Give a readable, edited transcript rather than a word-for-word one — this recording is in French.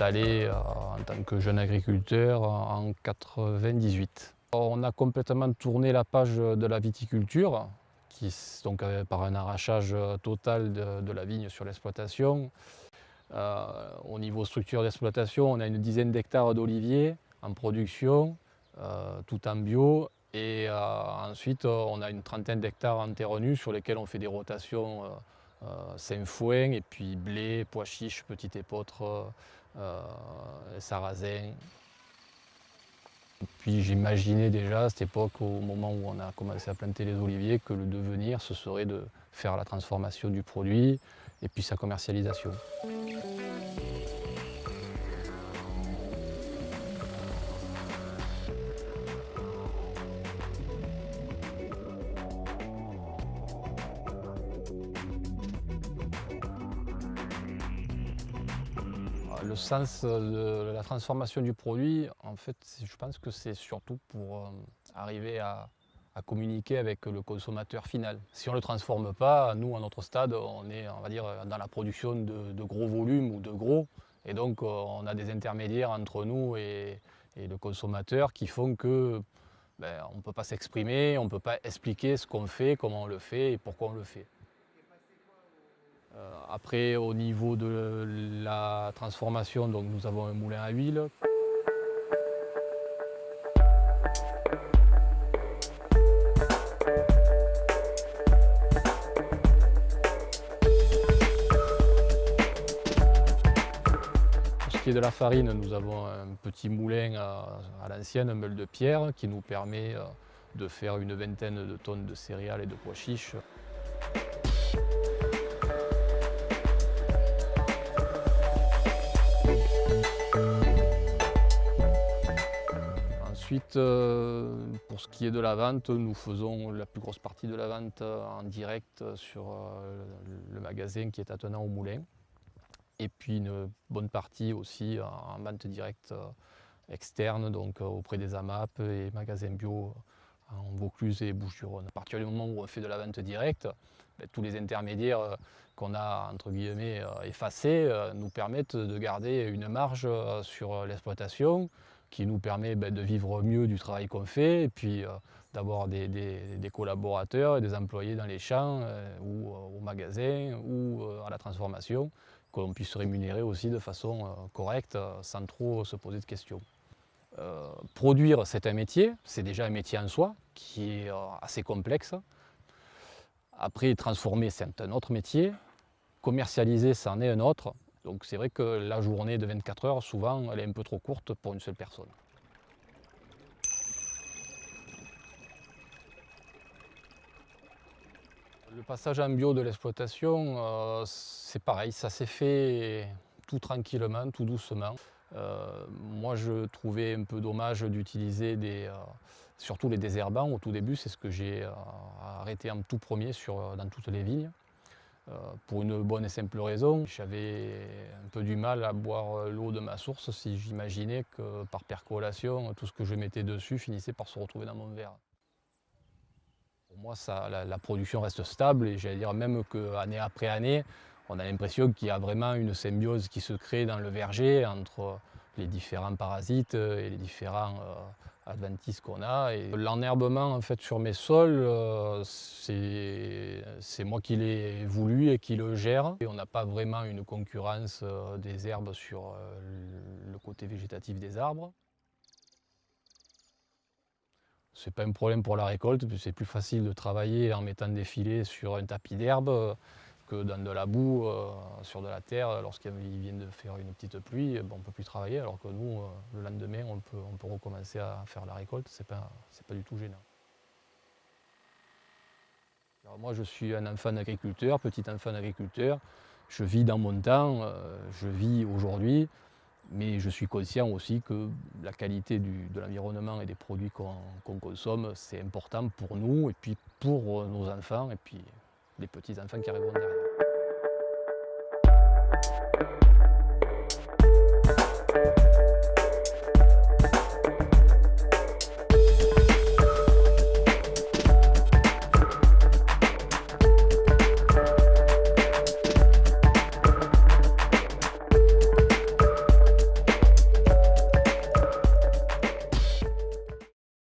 installé en tant que jeune agriculteur en 1998. On a complètement tourné la page de la viticulture, donc par un arrachage total de la vigne sur l'exploitation. Au niveau structure d'exploitation, on a une dizaine d'hectares d'oliviers en production, tout en bio. Et ensuite, on a une trentaine d'hectares en terre nue sur lesquels on fait des rotations sainfoin et puis blé, pois chiches, petit épeautre, sarrasin. Puis j'imaginais déjà à cette époque, au moment où on a commencé à planter les oliviers, que le devenir, ce serait de faire la transformation du produit et puis sa commercialisation. Le sens de la transformation du produit, en fait, je pense que c'est surtout pour arriver à communiquer avec le consommateur final. Si on ne le transforme pas, nous, à notre stade, on est, on va dire, dans la production de gros volumes ou de gros. Et donc, on a des intermédiaires entre nous et le consommateur qui font que on ne peut pas s'exprimer, on ne peut pas expliquer ce qu'on fait, comment on le fait et pourquoi on le fait. Après, au niveau de la transformation, donc, nous avons un moulin à huile. Pour ce qui est de la farine, nous avons un petit moulin à l'ancienne, un meule de pierre, qui nous permet de faire une vingtaine de tonnes de céréales et de pois chiches. Ensuite, pour ce qui est de la vente, nous faisons la plus grosse partie de la vente en direct sur le magasin qui est attenant au moulin. Et puis une bonne partie aussi en vente directe externe, donc auprès des AMAP et magasins bio en Vaucluse et Bouches-du-Rhône. À partir du moment où on fait de la vente directe, tous les intermédiaires qu'on a entre guillemets effacés nous permettent de garder une marge sur l'exploitation qui nous permet de vivre mieux du travail qu'on fait et puis d'avoir des collaborateurs et des employés dans les champs ou au magasin ou à la transformation, que l'on puisse rémunérer aussi de façon correcte sans trop se poser de questions. Produire, c'est un métier, c'est déjà un métier en soi qui est assez complexe. Après, transformer, c'est un autre métier. Commercialiser, c'en est un autre. Donc c'est vrai que la journée de 24 heures, souvent, elle est un peu trop courte pour une seule personne. Le passage en bio de l'exploitation, c'est pareil, ça s'est fait tout tranquillement, tout doucement. Moi, je trouvais un peu dommage d'utiliser surtout les désherbants au tout début. C'est ce que j'ai arrêté en tout premier dans toutes les vignes. Pour une bonne et simple raison, j'avais un peu du mal à boire l'eau de ma source si j'imaginais que par percolation, tout ce que je mettais dessus finissait par se retrouver dans mon verre. Pour moi, la production reste stable et j'allais dire même qu'année après année, on a l'impression qu'il y a vraiment une symbiose qui se crée dans le verger entre les différents parasites et les différents adventices qu'on a. Et l'enherbement en fait, sur mes sols, c'est moi qui l'ai voulu et qui le gère. Et on n'a pas vraiment une concurrence des herbes sur le côté végétatif des arbres. Ce n'est pas un problème pour la récolte, c'est plus facile de travailler en mettant des filets sur un tapis d'herbe que dans de la boue, sur de la terre. Lorsqu'il vient de faire une petite pluie, on ne peut plus travailler, alors que nous, le lendemain, on peut recommencer à faire la récolte, c'est pas du tout gênant. Alors moi, je suis un enfant d'agriculteur, petit enfant d'agriculteur. Je vis dans mon temps, je vis aujourd'hui. Mais je suis conscient aussi que la qualité de l'environnement et des produits qu'on consomme, c'est important pour nous et puis pour nos enfants et puis les petits-enfants qui arriveront derrière.